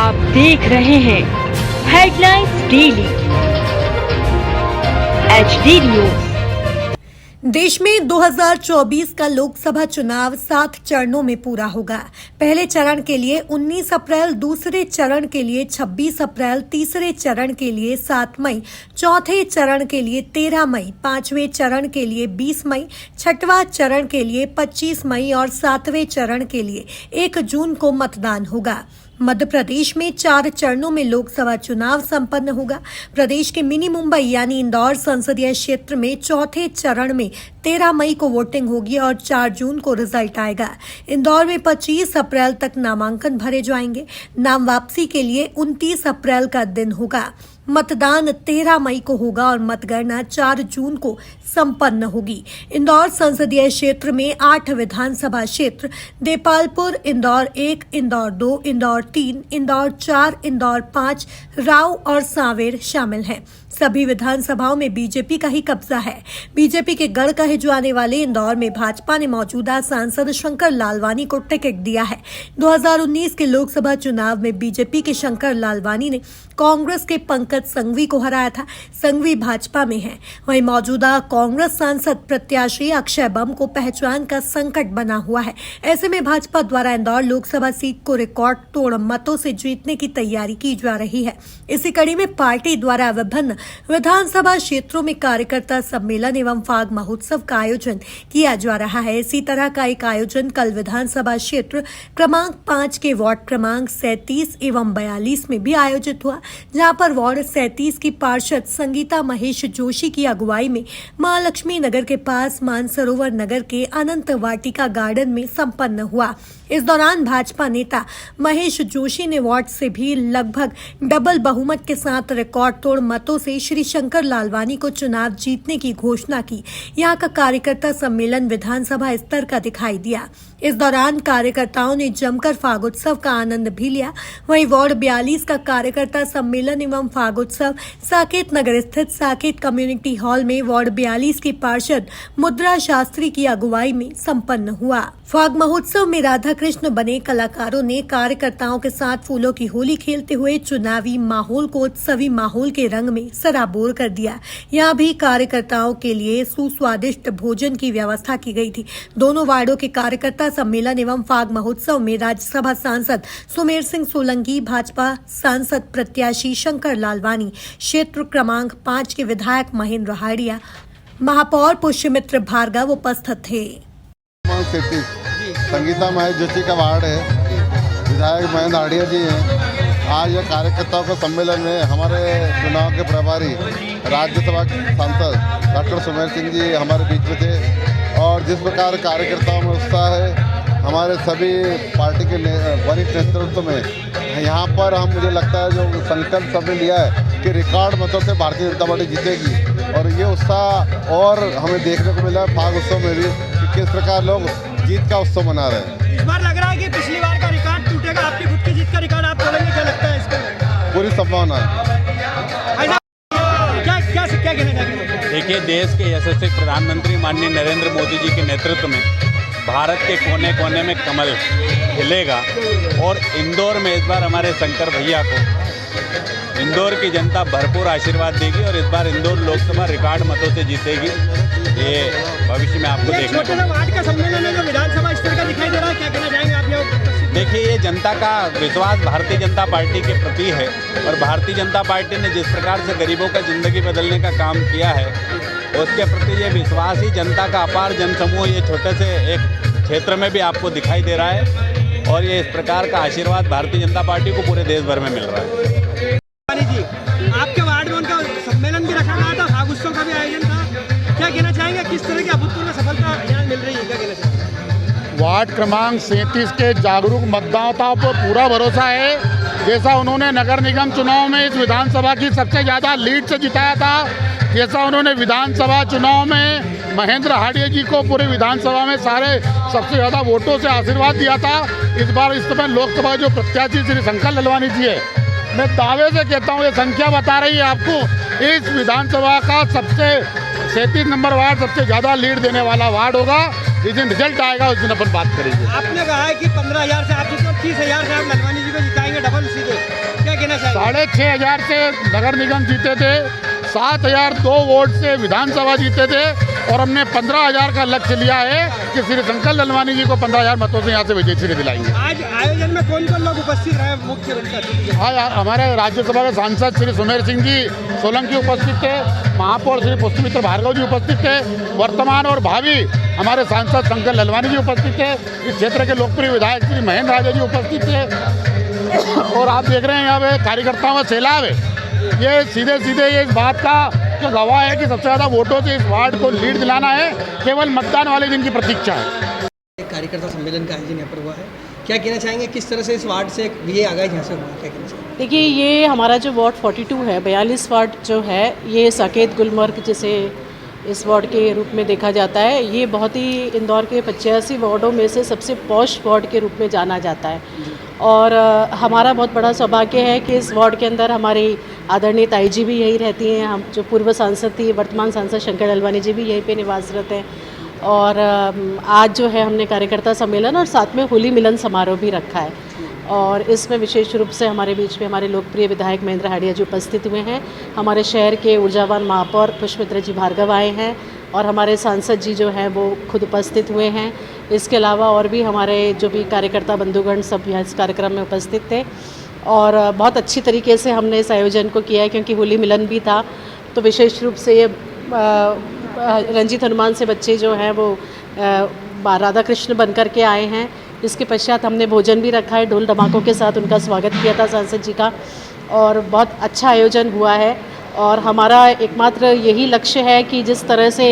आप देख रहे हैं हेडलाइंस डेली HD न्यूज। देश में 2024 का लोकसभा चुनाव 7 चरणों में पूरा होगा। पहले चरण के लिए 19 अप्रैल, दूसरे चरण के लिए 26 अप्रैल, तीसरे चरण के लिए 7 मई, चौथे चरण के लिए 13 मई, पांचवें चरण के लिए 20 मई, छठवां चरण के लिए 25 मई और सातवें चरण के लिए 1 जून को मतदान होगा। मध्य प्रदेश में 4 चरणों में लोकसभा चुनाव संपन्न होगा। प्रदेश के मिनी मुंबई यानी इंदौर संसदीय क्षेत्र में चौथे चरण में 13 मई को वोटिंग होगी और 4 जून को रिजल्ट आएगा। इंदौर में 25 अप्रैल तक नामांकन भरे जाएंगे। नाम वापसी के लिए 29 अप्रैल का दिन होगा। मतदान 13 मई को होगा और मतगणना 4 जून को संपन्न होगी। इंदौर संसदीय क्षेत्र में 8 विधानसभा क्षेत्र देपालपुर, इंदौर 1, इंदौर 2, इंदौर 3, इंदौर 4, इंदौर 5, राव और सांवेर शामिल हैं। सभी विधानसभाओं में बीजेपी का ही कब्जा है। बीजेपी के गढ़ कहे जाने वाले इंदौर में भाजपा ने मौजूदा सांसद शंकर लालवानी को टिकट दिया है। 2019 के लोकसभा चुनाव में बीजेपी के शंकर लालवानी ने कांग्रेस के पंकज संघवी को हराया था। संघवी भाजपा में है। वहीं मौजूदा कांग्रेस सांसद प्रत्याशी अक्षय बम को पहचान का संकट बना हुआ है। ऐसे में भाजपा द्वारा इंदौर लोकसभा सीट को रिकॉर्ड तोड़ मतों से जीतने की तैयारी की जा रही है। इसी कड़ी में पार्टी द्वारा विभिन्न विधानसभा क्षेत्रों में कार्यकर्ता सम्मेलन एवं फाग महोत्सव का आयोजन किया जा रहा है। इसी तरह का एक आयोजन कल विधानसभा क्षेत्र क्रमांक 5 के वार्ड क्रमांक 37 एवं 42 में भी आयोजित हुआ, जहां पर वार्ड 37 की पार्षद संगीता महेश जोशी की अगुवाई में महालक्ष्मी नगर के पास मानसरोवर नगर के अनंत वाटिका गार्डन में संपन्न हुआ। इस दौरान भाजपा नेता महेश जोशी ने वार्ड से भी लगभग डबल बहुमत के साथ रिकॉर्ड तोड़ मतों से श्री शंकर लालवानी को चुनाव जीतने की घोषणा की। यहां का कार्यकर्ता सम्मेलन विधानसभा स्तर का दिखाई दिया। इस दौरान कार्यकर्ताओं ने जमकर फागोत्सव का आनंद भी लिया। वहीं वार्ड 42 का कार्यकर्ता सम्मेलन एवं फागोत्सव साकेत नगर स्थित साकेत कम्युनिटी हॉल में वार्ड 42 की पार्षद मुद्रा शास्त्री की अगुवाई में संपन्न हुआ। फाग महोत्सव में राधा कृष्ण बने कलाकारों ने कार्यकर्ताओं के साथ फूलों की होली खेलते हुए चुनावी माहौल को उत्सवी माहौल के रंग में सराबोर कर दिया। यहाँ भी कार्यकर्ताओं के लिए सुस्वादिष्ट भोजन की व्यवस्था की गई थी। दोनों वार्डों के कार्यकर्ता सम्मेलन एवं फाग महोत्सव में राज्यसभा सांसद सुमेर सिंह सोलंकी, भाजपा सांसद प्रत्याशी शंकर लालवानी, क्षेत्र क्रमांक 5 के विधायक महेंद्र हाड़िया, महापौर पुष्यमित्र भार्गव उपस्थित थे। संगीता महेश जोशी का वार्ड है, विधायक महेंद्र हाड़िया जी हैं। आज यह कार्यकर्ताओं के सम्मेलन में हमारे चुनाव के प्रभारी राज्यसभा सांसद डॉक्टर सुमेर सिंह जी हमारे बीच में थे और जिस प्रकार कार्यकर्ताओं में उत्साह है, हमारे सभी पार्टी के वरिष्ठ नेतृत्व में यहाँ पर हम मुझे लगता है जो संकल्प सबने लिया है कि रिकॉर्ड मतों से भारतीय जनता पार्टी जीतेगी और ये उत्साह और हमें देखने को मिला फाग उत्सव में भी कि किस प्रकार लोग जीत का उत्सव मना रहे हैं। इस बार लग रहा है कि पिछली बार का रिकॉर्ड टूटेगा, आपकी खुद की जीत का रिकॉर्ड आप तोड़ेंगे, क्या लगता है इसको? पूरी संभावना है। क्या कहना चाहेंगे? देखिए, देश के यशस्वी प्रधानमंत्री माननीय नरेंद्र मोदी जी के नेतृत्व में भारत के कोने कोने में कमल खिलेगा और इंदौर में इस बार हमारे शंकर भैया को इंदौर की जनता भरपूर आशीर्वाद देगी और इस बार इंदौर लोकसभा रिकॉर्ड मतों से जीतेगी। ये भविष्य में आपको देखने छोटे ना वार्ड का सम्मेलन है जो विधानसभा स्तर का दिखाई दे रहा है, क्या कहना चाहेंगे आप? देखिए, ये जनता का विश्वास भारतीय जनता पार्टी के प्रति है और भारतीय जनता पार्टी ने जिस प्रकार से गरीबों का जिंदगी बदलने का काम किया है उसके प्रति ये विश्वास ही जनता का अपार जनसमूह ये छोटे से एक क्षेत्र में भी आपको दिखाई दे रहा है और ये इस प्रकार का आशीर्वाद भारतीय जनता पार्टी को पूरे देश भर में मिल रहा है। जी, आपके वार्ड में उनका सम्मेलन भी रखा गया था, फाग उत्सव का भी आयोजन था, क्या कहना चाहेंगे? किस तरह की अभूतपूर्व सफलता यहाँ मिल रही है, क्या कहना चाहेंगे? वार्ड क्रमांक 37 के जागरूक मतदाताओं पर पूरा भरोसा है। जैसा उन्होंने नगर निगम चुनाव में इस विधानसभा की सबसे ज़्यादा लीड से जिताया था, जैसा उन्होंने विधानसभा चुनाव में महेंद्र हाड़िया जी को पूरे विधानसभा में सारे सबसे ज़्यादा वोटों से आशीर्वाद दिया था, इस बार इस समय लोकसभा जो प्रत्याशी श्री शंकर लालवानी जी है, मैं दावे से कहता हूँ, ये संख्या बता रही है आपको, इस विधानसभा का सबसे 37 नंबर वार्ड सबसे ज़्यादा लीड देने वाला वार्ड होगा। जिस दिन रिजल्ट आएगा उस दिन अपन बात करेंगे। आपने कहा है कि 15,000 से आप जितना 30,000 से आप लालवानी जी को जिताएंगे डबल सीधे, 6,500 से नगर निगम जीते थे, 7,002 वोट से विधानसभा जीते थे और हमने 15,000 का लक्ष्य लिया है कि श्री शंकर ललवानी जी को 15,000 मतों से यहाँ से विजयश्री दिलाएंगे। आज आयोजन में कौन कौन लोग उपस्थित रहे मुख्य अतिथि? आज हमारे राज्यसभा के सांसद श्री सुमेर सिंह जी सोलंकी उपस्थित थे, महापौर श्री पुष्पमित्र भार्गव जी उपस्थित थे, वर्तमान और भावी हमारे सांसद शंकर ललवानी जी उपस्थित थे, इस क्षेत्र के लोकप्रिय विधायक श्री महेंद्र राजा जी उपस्थित थे और आप देख रहे हैं यहाँ पे कार्यकर्ताओं का सैलाब है। ये सीधे सीधे ये इस बात का जो गवाह है कि सबसे ज़्यादा वोटों से इस वार्ड को लीड दिलाना है, केवल मतदान वाले दिन की प्रतीक्षा है। एक कार्यकर्ता सम्मेलन का आयोजन यहाँ पर हुआ है, क्या कहना चाहेंगे किस तरह से इस वार्ड से ये आगाज यहाँ से हुआ, क्या कहना चाहेंगे? देखिए, ये हमारा जो वार्ड 42 है, 42 वार्ड जो है, ये साकेत गुलमर्ग जिसे इस वार्ड के रूप में देखा जाता है, ये बहुत ही इंदौर के 85 वार्डों में से सबसे पॉश वार्ड के रूप में जाना जाता है। और हमारा बहुत बड़ा सौभाग्य है कि इस वार्ड के अंदर हमारी आदरणीय ताई जी भी यहीं रहती हैं, हम जो पूर्व सांसद थी, वर्तमान सांसद शंकर ललवानी जी भी यहीं पे निवासरत हैं। और आज जो है हमने कार्यकर्ता सम्मेलन और साथ में होली मिलन समारोह भी रखा है और इसमें विशेष रूप से हमारे बीच में हमारे लोकप्रिय विधायक महेंद्र हाड़िया जी उपस्थित हुए हैं, हमारे शहर के ऊर्जावान महापौर पुष्पमित्र जी भार्गव आए हैं और हमारे सांसद जी जो हैं वो खुद उपस्थित हुए हैं। इसके अलावा और भी हमारे जो भी कार्यकर्ता बंधुगण सब यहाँ इस कार्यक्रम में उपस्थित थे और बहुत अच्छी तरीके से हमने इस आयोजन को किया है, क्योंकि होली मिलन भी था। तो विशेष रूप से ये रंजीत हनुमान से बच्चे जो हैं वो राधा कृष्ण बन कर के आए हैं। इसके पश्चात हमने भोजन भी रखा है, ढोल धमाकों के साथ उनका स्वागत किया था सांसद जी का और बहुत अच्छा आयोजन हुआ है। और हमारा एकमात्र यही लक्ष्य है कि जिस तरह से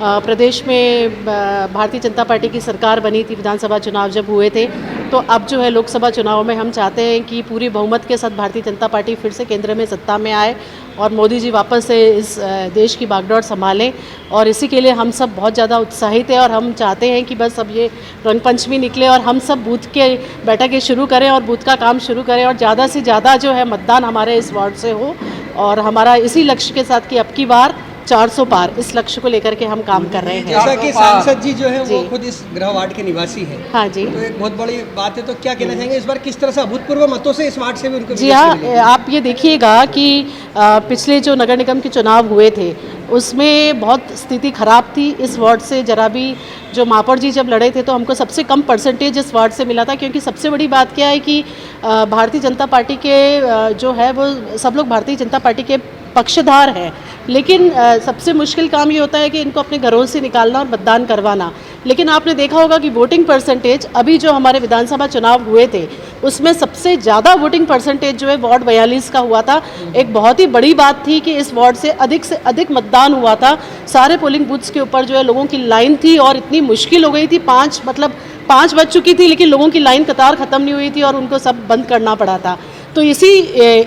प्रदेश में भारतीय जनता पार्टी की सरकार बनी थी, विधानसभा चुनाव जब हुए थे, तो अब जो है लोकसभा चुनाव में हम चाहते हैं कि पूरी बहुमत के साथ भारतीय जनता पार्टी फिर से केंद्र में सत्ता में आए और मोदी जी वापस से इस देश की बागडोर संभालें। और इसी के लिए हम सब बहुत ज़्यादा उत्साहित हैं और हम चाहते हैं कि बस अब ये रंगपंचमी निकले और हम सब बूथ के बैठकें शुरू करें और बूथ का काम शुरू करें और ज़्यादा से ज़्यादा जो है मतदान हमारे इस वार्ड से हो। और हमारा इसी लक्ष्य के साथ कि अब की बार 400 पार, इस लक्ष्य को लेकर के हम काम कर रहे हैं। जैसा कि सांसद जी जो है वो खुद इस गृह वार्ड के निवासी हैं। हाँ जी, तो एक बहुत बड़ी बात है, तो क्या कहना चाहेंगे इस बार किस तरह से अभूतपूर्व मतों से इस वार्ड से भी उनको? जी हाँ, आप ये देखिएगा कि पिछले जो नगर निगम के चुनाव हुए थे उसमें बहुत स्थिति खराब थी इस वार्ड से। जरा भी जो महापौर जी जब लड़े थे तो हमको सबसे कम परसेंटेज इस वार्ड से मिला था, क्योंकि सबसे बड़ी बात क्या है कि भारतीय जनता पार्टी के जो है वो सब लोग भारतीय जनता पार्टी के पक्षधार हैं, लेकिन सबसे मुश्किल काम ये होता है कि इनको अपने घरों से निकालना और मतदान करवाना। लेकिन आपने देखा होगा कि वोटिंग परसेंटेज अभी जो हमारे विधानसभा चुनाव हुए थे उसमें सबसे ज़्यादा वोटिंग परसेंटेज जो है वार्ड 42 का हुआ था। एक बहुत ही बड़ी बात थी कि इस वार्ड से अधिक मतदान हुआ था। सारे पोलिंग बूथ्स के ऊपर जो है लोगों की लाइन थी और इतनी मुश्किल हो गई थी, 5 बज चुकी थी लेकिन लोगों की लाइन कतार ख़त्म नहीं हुई थी और उनको सब बंद करना पड़ा था। तो इसी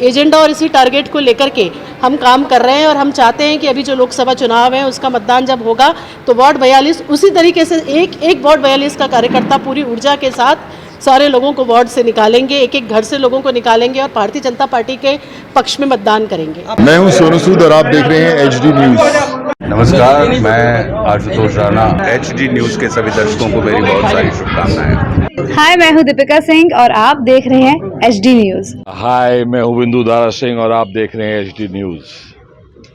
एजेंडा और इसी टारगेट को लेकर के हम काम कर रहे हैं और हम चाहते हैं कि अभी जो लोकसभा चुनाव है उसका मतदान जब होगा तो वार्ड 42 उसी तरीके से एक वार्ड 42 का कार्यकर्ता पूरी ऊर्जा के साथ सारे लोगों को वार्ड से निकालेंगे, एक घर से लोगों को निकालेंगे और भारतीय जनता पार्टी के पक्ष में मतदान करेंगे। मैं हूं सोनू सूद और आप देख रहे हैं HD न्यूज़। नमस्कार, मैं आशुतोष राणा। HD न्यूज़ के सभी दर्शकों को मेरी बहुत सारी शुभकामनाएं। हाय, मैं हूँ दीपिका सिंह और आप देख रहे हैं HD न्यूज़। हाय, मैं हूं बिंदु दारा सिंह और आप देख रहे हैं HD न्यूज़।